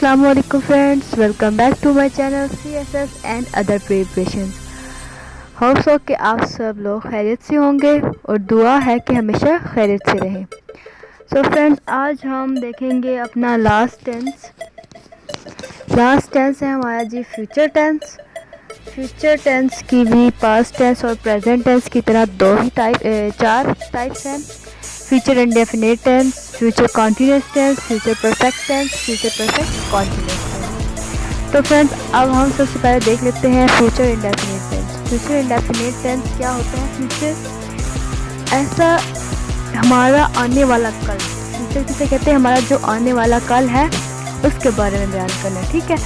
अस्सलाम वालेकुम friends, welcome back to my channel CSS and other preparations. Hope so कि आप सब लोग खैरियत से होंगे और दुआ है कि हमेशा खैरियत से रहें। सो फ्रेंड्स, आज हम देखेंगे अपना लास्ट टेंस है हमारा जी फ्यूचर टेंस। फ्यूचर टेंस की भी पास्ट टेंस और प्रेजेंट टेंस की तरह चार टाइप्स हैं। Future indefinite tense, future continuous tense, future perfect tense, future perfect continuous tense. तो फ्रेंड्स, अब हम सबसे पहले देख लेते हैं future indefinite tense. Future indefinite tense क्या होता है? फ्यूचर ऐसा हमारा आने वाला कल। फ्यूचर किसे कहते हैं? हमारा जो आने वाला कल है उसके बारे में बयान करना, ठीक है।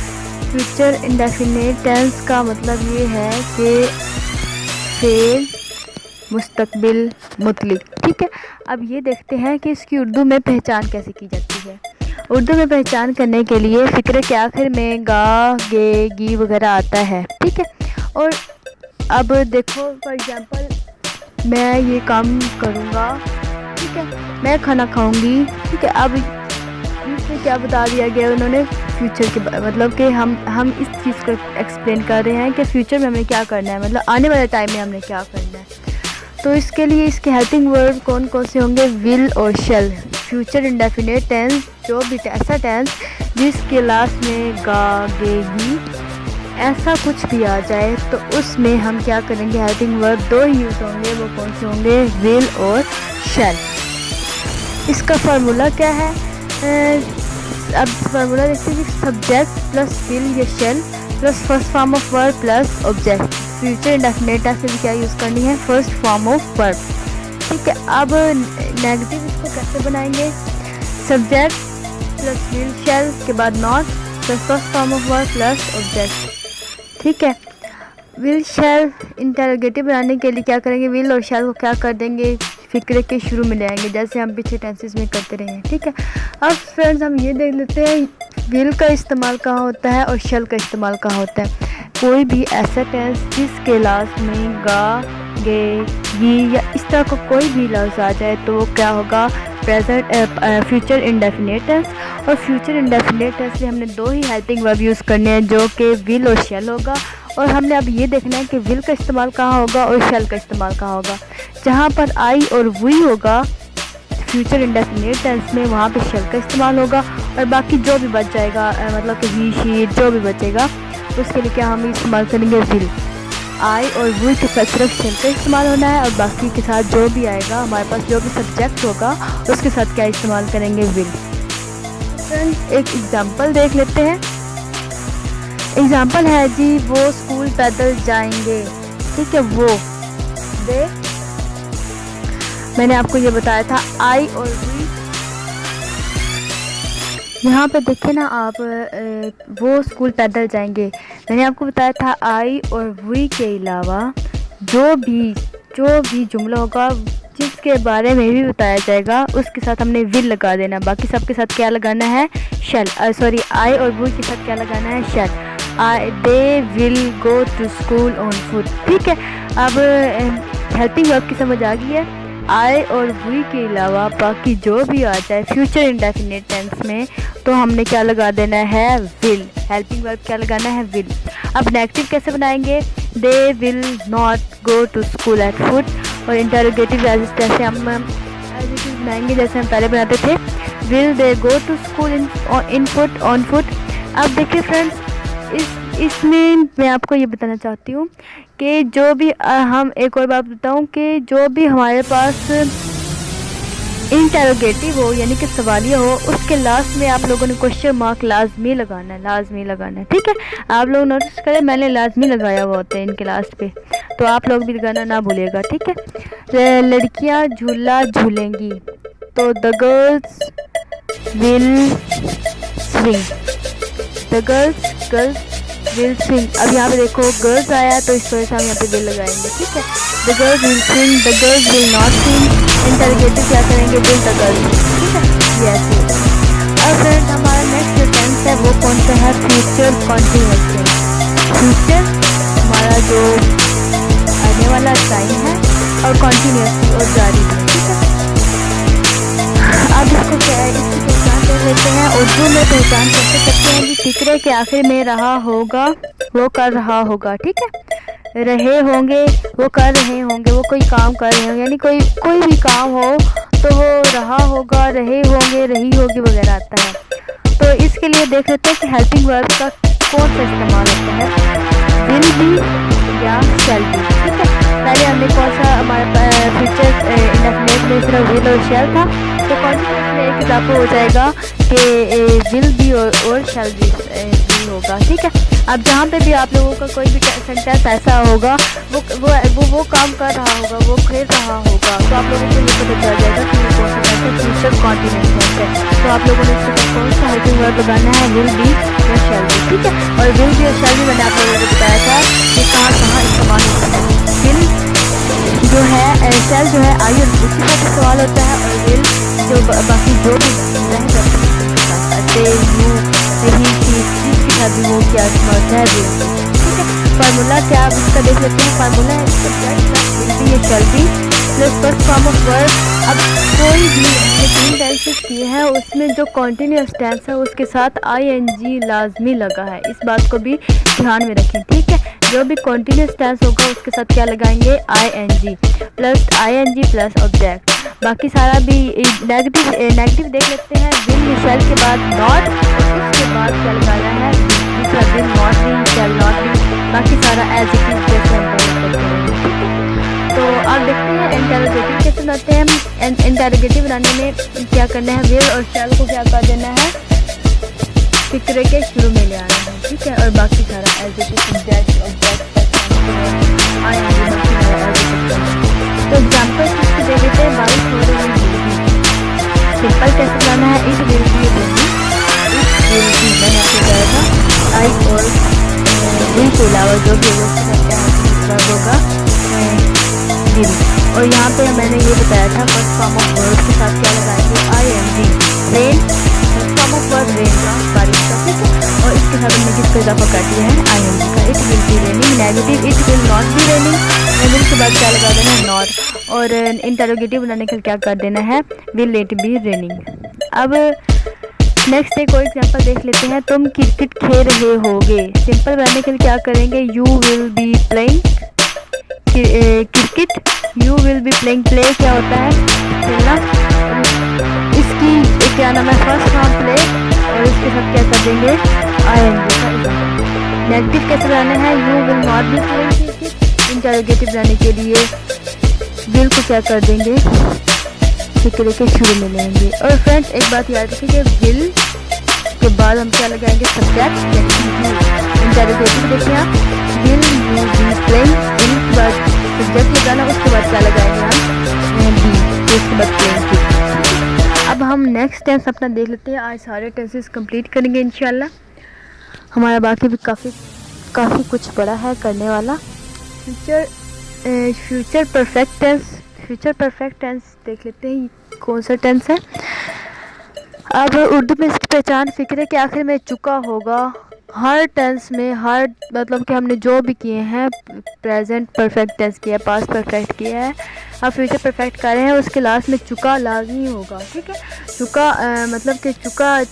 फ्यूचर इंडेफिनिट टेंस का मतलब ये है कि फेल, मुस्तकबिल, मुतलिक, ठीक है। अब ये देखते हैं कि इसकी उर्दू में पहचान कैसे की जाती है। उर्दू में पहचान करने के लिए फ़िक्र के आखिर में गा, गे, गी वगैरह आता है, ठीक है। और अब देखो, फॉर एग्जांपल मैं ये काम करूँगा, ठीक है, मैं खाना खाऊँगी, ठीक है। अब इसमें क्या बता दिया गया उन्होंने? फ्यूचर के मतलब कि हम इस चीज़ को एक्सप्लेन कर रहे हैं कि फ्यूचर में हमें क्या करना है, मतलब आने वाले टाइम में हमने क्या करना है। तो इसके लिए इसके हेल्पिंग वर्ब कौन कौन से होंगे? विल और शेल। फ्यूचर इंडेफिनिट टेंस जो भी ऐसा टेंस जिसके लास्ट में गा, गे, गी ऐसा कुछ भी आ जाए तो उसमें हम क्या करेंगे? हेल्पिंग वर्ब दो ही यूज़ होंगे। वो कौन से होंगे? विल और शेल। इसका फार्मूला क्या है? अब फार्मूला देखते हैं। सब्जेक्ट प्लस विल या shall plus first form of verb plus object. Future indefinite tense में क्या यूज़ करनी है? फर्स्ट फॉर्म ऑफ वर्ब, ठीक है। अब नेगेटिव इसको कैसे बनाएंगे? सब्जेक्ट प्लस विल शेल के बाद not plus first form of verb plus object, ठीक है। विल शेल इंटरोगेटिव बनाने के लिए क्या करेंगे? विल और शेल को क्या कर देंगे? फिक्रे के शुरू में ले आएंगे, जैसे हम पिछले टेंसेस में करते रहे हैं, ठीक है। अब फ्रेंड्स, हम ये देख लेते हैं विल का इस्तेमाल कहाँ होता है और शेल का इस्तेमाल कहाँ होता है। कोई भी ऐसा टेंस जिसके लास्ट में गा, गे, गी या इस तरह का कोई भी लफ्ज़ आ जाए तो वो क्या होगा? Future indefinite tense. और फ्यूचर इंडेफिनिट टेंस में हमने दो ही हेल्पिंग वर्ब यूज़ करने हैं, जो कि विल और शेल होगा। और हमने अब ये देखना है कि विल का इस्तेमाल कहाँ होगा और शेल का इस्तेमाल कहाँ होगा। जहाँ पर आई और वी होगा फ्यूचर इंडेफिनिट टेंस में, वहाँ पे शेल का इस्तेमाल होगा। और बाकी जो भी बच जाएगा, मतलब कि ही, शी जो भी बचेगा उसके लिए क्या हम इस्तेमाल करेंगे? विल। आई और वी के साथ सिर्फ शेल का इस्तेमाल होना है और बाकी के साथ जो भी आएगा, हमारे पास जो भी सब्जेक्ट होगा उसके साथ क्या इस्तेमाल करेंगे? विल। फ्रेंड्स, एक एग्जांपल देख लेते हैं। एग्जांपल है जी, वो स्कूल पैदल जाएंगे, ठीक है। वो दे, मैंने आपको ये बताया था आई और वी। यहाँ पे देखे ना आप, वो स्कूल पैदल जाएंगे, मैंने आपको बताया था आई और वी के अलावा जो भी जुमला होगा जिसके बारे में भी बताया जाएगा उसके साथ हमने विल लगा देना। बाकी सबके साथ क्या लगाना है? शेल। आई और वी के साथ क्या लगाना है? Shall. They will go to school on foot, ठीक है। अब हेल्पिंग वर्ब की समझ आ गई है। आई और वी के अलावा बाकी जो भी आ जाए फ्यूचर इंडेफिनिट टेंस में तो हमने क्या लगा देना है? विल। हेल्पिंग वर्ब क्या लगाना है? विल। अब नेगेटिव कैसे बनाएंगे? They will not go to school at foot. और इंटरोगेटिव जैसे हम बनाएंगे जैसे हम पहले बनाते थे, will they go to school in foot, on foot. अब देखिए फ्रेंड्स, इसमें मैं आपको ये बताना चाहती हूँ कि जो भी हम एक और बात बताऊँ कि जो भी हमारे पास इंटरोगेटिव हो यानी कि सवालिया हो, उसके लास्ट में आप लोगों ने क्वेश्चन मार्क लाजमी लगाना है, ठीक है। आप लोग नोटिस करें, मैंने लाजमी लगाया हुआ होता है इनके लास्ट पे, तो आप लोग भी लगाना ना भूलिएगा, ठीक है। लड़कियाँ झूला झूलेंगी तो the girls will swing, the girls will swing. अब यहाँ पे देखो गर्ल्स आया तो इस वजह से हम यहाँ पे विल लगाएंगे, ठीक है। The girls will swing, the girls will not swing. Interrogative क्या करेंगे? विल द गर्ल्स, ठीक है। यस। अब फ्रेंड्स, हमारा नेक्स्ट जो टेंस है वो कौन सा है? Future continuous tense. फ्यूचर हमारा जो आने वाला टाइम है और कॉन्टिन्यूअसली और जारी है, ठीक है। अब इसको क्या है, इसकी पहचान कर लेते हैं। उर्दू में पहचान कैसे करते हैं जी, फिक्रे के आखिर में रहा होगा वो कर रहा होगा, ठीक है। रहे होंगे वो कर रहे होंगे, वो कोई काम कर रहे होंगे, यानी कोई भी काम हो तो वो रहा होगा, रहे होंगे, रही होगी वगैरह आता है। तो इसके लिए देख लेते हैं कि हेल्पिंग वर्ब का कौन सा इस्तेमाल होता है, विल बी या शैल बी, ठीक है। पहले हमने कौन सा हमारे फ्यूचर इंडेफिनिट में सिर्फ विल और शैल था, तो कॉन्टिन्यूस में एक इजाफा हो जाएगा कि विल बी और शैल बी होगा, ठीक है। अब जहाँ पे भी आप लोगों का कोई भी सेंटेंस ऐसा होगा वो काम कर रहा होगा, वो खेल रहा होगा, तो आप लोगों को ये पता चल जाएगा कि ये कौन सा टेंस फ्यूचर कॉन्टिन्यूस है। तो आप लोगों ने इसके साथ कौन सा हेल्पिंग वर्ब लगाना है, विल बी या शैल बी, ठीक है। और विल बी और शैल बी मैंने आप लोगों को बताया था कि कहाँ कहाँ इस्तेमाल होता है। विल जो है, शैल जो है आई और उसके साथ इस्तेमाल होता है, और विल जो बाकी जो भी रह जाते हैं जिसके साथ भी वो क्या इस्तेमाल होता है, विल, ठीक है। फार्मूला क्या आप इसका देख लेते हैं। फार्मूला है विल बी या shall B plus first form of verb. अब कोई भी हमने 3 टेंसेस किए हैं, उसमें जो कॉन्टिन्यूस टेंस है उसके साथ ING लाजमी लगा है, इस बात को भी ध्यान में रखें, ठीक है। जो भी कॉन्टिन्यूस टेंस होगा उसके साथ क्या लगाएंगे, ING प्लस ऑब्जेक्ट। बाकी सारा भी नेगेटिव देख लेते हैं। विल या शैल के बाद नॉट, उसके बाद क्या लगाना है, दूसरा will not be, shall not be, बाकी सारा एज इट इज जैसे हम पहले करते हैं, ठीक है। तो आप देखते हैं इंटरोगेटिव कैसे बनाते हैं। इंटरोगेटिव बनाने में क्या करना है, विल और शैल को क्या कर देना है, फिक्रे के शुरू में ले आना है, ठीक है। और बाकी सारा एज इट इज ऑब्जेक्ट तो एग्जाम्पल इसके दे देते हैं। बारिश हो रही है, सिंपल कैसे बनाना है, इट विल बी रेनी, मैंने आपको बताया था। आई और विल के अलावा जो भी होगा विल। और यहाँ पे मैंने ये बताया था फर्स्ट फॉर्म ऑफ वर्ब के साथ क्या लगाएंगे, ING। Rain first form of verb, rain का, बारिश का, ठीक है। और इसके साथ हमने किसका इजाफा कर दिया है, ING का। It will be raining, negative it will not be raining, will के बाद क्या लगा देना है, नॉट। और इंटरोगेटिव बनाने के लिए क्या कर देना है, विल इट बी रेनिंग। अब नेक्स्ट एक और एग्जांपल देख लेते हैं। तुम क्रिकेट खेल रहे होगे, सिंपल बनाने के लिए क्या करेंगे, you will be playing cricket, you will be playing, play क्या होता है, खेलना, इसकी क्या नाम है, फर्स्ट फॉर्म प्ले, और इसके साथ क्या कर देंगे, ING। नेगेटिव कैसे बनाना है, you will not be playing cricket. Interrogative बनाने के लिए विल को क्या कर देंगे, फिक्रे के शुरू में लेंगे। और फ्रेंड्स एक बात याद रखिए, विल के बाद हम क्या लगाएंगे, सब्जेक्ट। इंटरोगेटिव देखिए आप, will you be playing, will के बाद सब्जेक्ट लगाना, उसके बाद क्या लगाएंगे हम, बी, उसके बाद प्लेइंग। अब हम नेक्स्ट टेंस अपना देख लेते हैं। आज सारे टेंसेस कंप्लीट करेंगे इंशाल्लाह। हमारा बाकी भी काफ़ी कुछ बड़ा है करने वाला। फ्यूचर परफेक्ट टेंस देख लेते हैं कौन सा टेंस है। अब उर्दू में इसकी पहचान फिक्रे के आखिर में चुका होगा। हर टेंस में, हर मतलब कि हमने जो भी किए हैं, प्रेजेंट परफेक्ट टेंस किया है, पास्ट परफेक्ट किया है, अब फ्यूचर परफेक्ट कर रहे हैं, उसके लास्ट में चुका लाजमी होगा, ठीक है। चुका मतलब कि चुका है,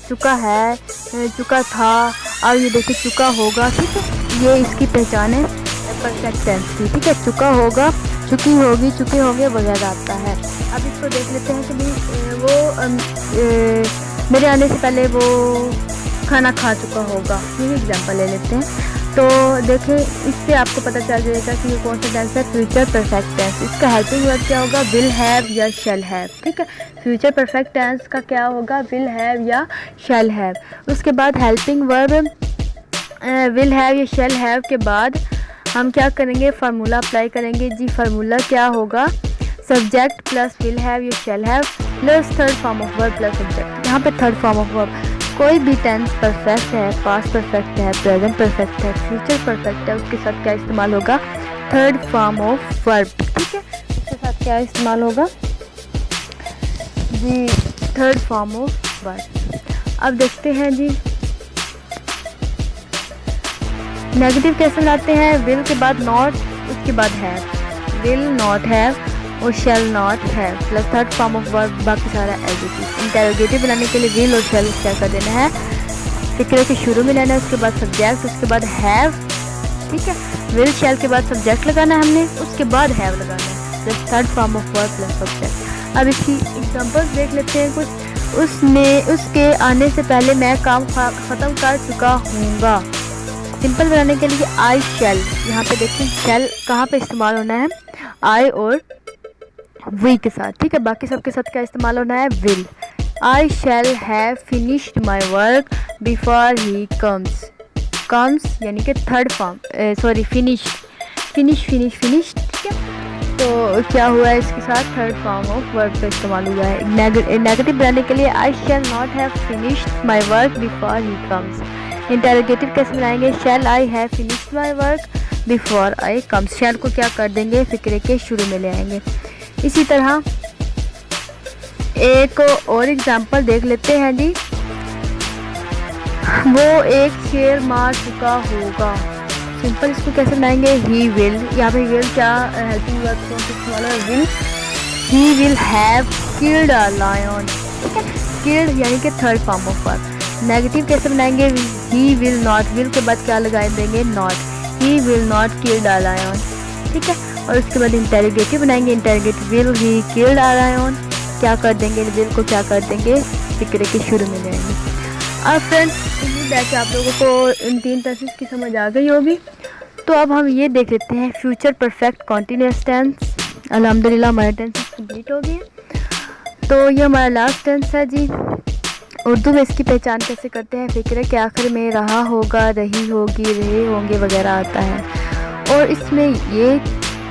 चुका था, अब ये देखिए चुका होगा, ठीक है। ये इसकी पहचान है परफेक्ट टेंस की, ठीक है। चुका होगा, चुकी होगी, चुके होंगे वगैरह आता है। अब इसको देख लेते हैं कि भाई वो मेरे आने से पहले वो खाना खा चुका होगा, ये एग्जांपल ले लेते हैं। तो देखिए इससे आपको पता चल जाएगा कि ये कौन सा टेंस है, फ्यूचर परफेक्ट टेंस। इसका हेल्पिंग वर्ब क्या होगा, विल हैव या शैल हैव, ठीक है। फ्यूचर परफेक्ट टेंस का क्या होगा, विल हैव या शैल हैव। उसके बाद हेल्पिंग वर्ब विल हैव या शैल हैव के बाद हम क्या करेंगे, फार्मूला अप्लाई करेंगे जी। फार्मूला क्या होगा, सब्जेक्ट प्लस विल हैव या shall have plus third form of verb plus subject. यहाँ पे थर्ड फॉर्म ऑफ वर्ब, कोई भी टेंस परफेक्ट है, पास्ट परफेक्ट है, प्रेजेंट परफेक्ट है, फ्यूचर परफेक्ट है, उसके साथ क्या इस्तेमाल होगा, थर्ड फॉर्म ऑफ वर्ब, ठीक है। उसके साथ क्या इस्तेमाल होगा जी, थर्ड फॉर्म ऑफ वर्ब। अब देखते हैं जी नेगेटिव कैसे लाते हैं। विल के बाद नॉट, उसके बाद हैव, विल नॉट हैव, और शैल नॉट है plus third form of verb, बाकी सारा एज इट इज। इंटेरोगेटिव बनाने के लिए विल और शैल क्या कर देना है, फिक्र के शुरू में लेना है, उसके बाद सब्जेक्ट, उसके बाद हैव, ठीक है। विल शैल के बाद सब्जेक्ट लगाना है हमने, उसके बाद हैव लगाना है, plus third form of verb plus subject. अब इसकी एग्जांपल्स देख लेते हैं कुछ। उसके आने से पहले मैं काम ख़त्म कर चुका हूँगा। सिंपल बनाने के लिए आई शैल, यहाँ पे देखिए शैल कहाँ पे इस्तेमाल होना है, आई और वी के साथ, ठीक है। बाकी सबके साथ क्या इस्तेमाल होना है, will. I shall have finished my work before he comes यानी कि थर्ड फॉर्म, सॉरी फिनिश, ठीक है। तो क्या हुआ है इसके साथ, थर्ड फॉर्म ऑफ वर्ब का इस्तेमाल हुआ है। नेगेटिव बनाने के लिए I shall not have finished my work before he comes. Interrogative कैसे बनाएंगे, shall I have finished my work before I comes. Shall को क्या कर देंगे, फिक्रे के शुरू में ले आएंगे। इसी तरह एक और एग्जांपल देख लेते हैं जी। वो एक शेर मार चुका होगा। सिंपल इसको कैसे बनाएंगे, ही विल, यहाँ पे विल क्या हेल्पिंग वर्ब कौन सा इस्तेमाल है, will. He will have killed a lion, ठीक है। किल्ड यानी कि third form of verb. Negative कैसे बनाएंगे, ही विल नॉट, विल के बाद क्या लगा देंगे, not, he will not killed a lion, ठीक है। और उसके बाद इंटेरोगेटिव बनाएंगे, interrogative will he killed a lion, क्या कर देंगे, विल को क्या कर देंगे, फिक्रे के शुरू में लेंगे। अब फ्रेंड्स उम्मीद है कि आप लोगों को इन 3 टेंसेस की समझ आ गई होगी। तो अब हम ये देख लेते हैं फ्यूचर परफेक्ट कॉन्टिन्यूअस टेंस। अल्हम्दुलिल्लाह हमारे टेंसेस कंप्लीट हो गए। तो ये हमारा लास्ट टेंस है जी। उर्दू में इसकी पहचान कैसे करते हैं, फिक्र के आखिर में रहा होगा, रही होगी, रहे होंगे वगैरह आता है। और इसमें ये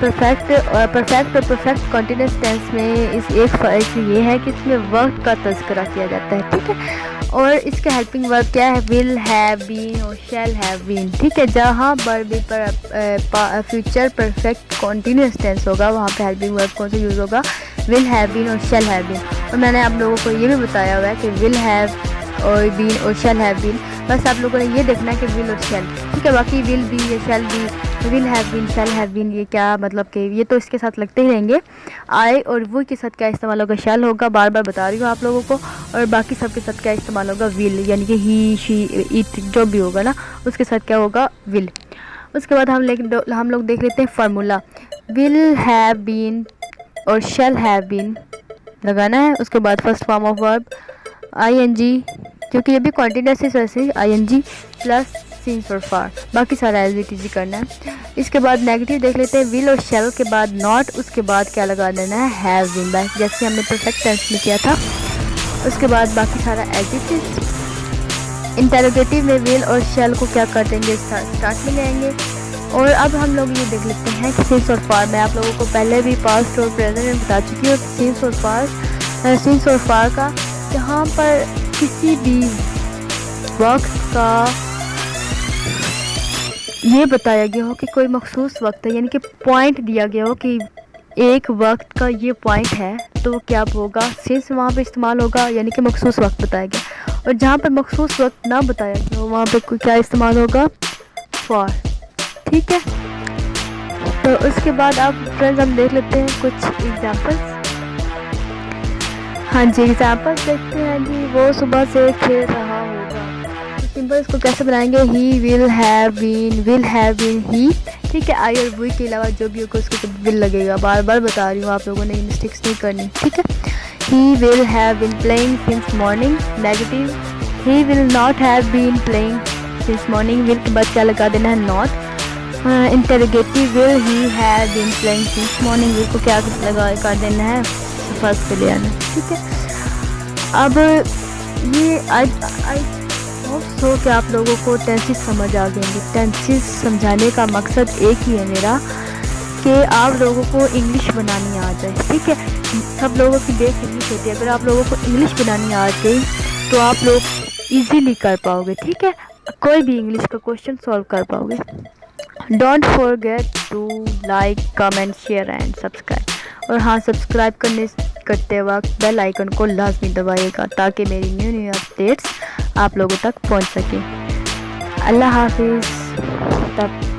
परफेक्ट और परफेक्ट कॉन्टिन्यूअस टेंस में इस एक फ़र्क ये है कि इसमें वक्त का तज़किरा किया जाता है, ठीक है। और इसका हेल्पिंग वर्ब क्या है, विल हैव बीन और शैल हैव बीन, ठीक है। जहाँ पर भी फ्यूचर परफेक्ट कॉन्टिन्यूअस टेंस होगा वहाँ पे हेल्पिंग वर्ब कौन सा यूज़ होगा, विल हैव बीन और शैल हैव बीन। और मैंने आप लोगों को ये भी बताया हुआ है कि विल हैव और बीन और शैल हैव बीन, बस आप लोगों ने ये देखना है कि विल और शैल, ठीक है। बाकी विल बी या shall be, will have been, shall have been, ये क्या मतलब कि ये तो इसके साथ लगते ही रहेंगे। आई और वो के साथ क्या इस्तेमाल होगा, शैल होगा, बार बार बता रही हूँ आप लोगों को। और बाकी सब के साथ क्या इस्तेमाल होगा, विल, यानी कि ही, शी, इट जो भी होगा ना उसके साथ क्या होगा, विल। उसके बाद हम लोग देख लेते हैं फार्मूला। विल हैव बीन और शैल हैव बीन लगाना है। उसके बाद first form of verb ING, क्योंकि ये भी कॉन्टिन्यूअस है, वैसे ING प्लस सिंस और फार, बाकी सारा एज इट इज करना है। इसके बाद नेगेटिव देख लेते हैं, विल और शैल के बाद नॉट, उसके बाद क्या लगा देना है, हैव बीन, जैसे हमने परफेक्ट टेंस में किया था। उसके बाद बाकी सारा एज इट इज। इंटेरोगेटिव में विल और शैल को क्या कर देंगे, स्टार्ट में ले आएंगे। और अब हम लोग ये देख लेते हैं कि सिंस और फार। मैं आप लोगों को पहले भी पास्ट और प्रेजेंट में बता चुकी हूँ सिंस और फार का, जहाँ पर किसी भी वक्त का ये बताया गया हो कि कोई मखसूस वक्त है, यानी कि पॉइंट दिया गया हो कि एक वक्त का ये पॉइंट है, तो क्या होगा, सिंस वहाँ पे इस्तेमाल होगा, यानी कि मखसूस वक्त बताया गया। और जहाँ पर मखसूस वक्त ना बताया गया हो वहाँ पे क्या इस्तेमाल होगा, फॉर, ठीक है। तो उसके बाद अब फ्रेंड्स हम देख लेते हैं कुछ एग्जांपल्स। हाँ जी, एग्जांपल्स देखते हैं जी। वो सुबह से खेल रहा होगा, तो सिंपल इसको कैसे बनाएंगे, ही विल हैव बीन ही, ठीक है। आई और वी के अलावा जो भी होगा उसको विल लगेगा, बार बार बता रही हूँ, आप लोगों ने मिस्टेक्स नहीं करनी, ठीक है। He will have been playing since morning. Negative, he will not have been playing since morning, will के बाद क्या लगा देना है, not. Interrogative, will he have been playing since morning, will को क्या लगा कर देना है, फर्स्ट पे ले आना, ठीक है। अब ये आई होप कि आप लोगों को टेंसेस समझ आ गएंगे। टेंसेस समझाने का मकसद एक ही है मेरा, कि आप लोगों को इंग्लिश बनानी आ जाए, ठीक है। सब लोगों की बेस इंग्लिश होती है, अगर आप लोगों को इंग्लिश बनानी आ गई तो आप लोग इजीली कर पाओगे, ठीक है। कोई भी इंग्लिश का क्वेश्चन सॉल्व कर पाओगे। Don't forget to like, comment, share and subscribe. और हाँ, सब्सक्राइब करते वक्त बेल आइकन को लाजमी दबाइएगा ताकि मेरी न्यू अपडेट्स आप लोगों तक पहुंच सके। अल्लाह हाफिज़। तब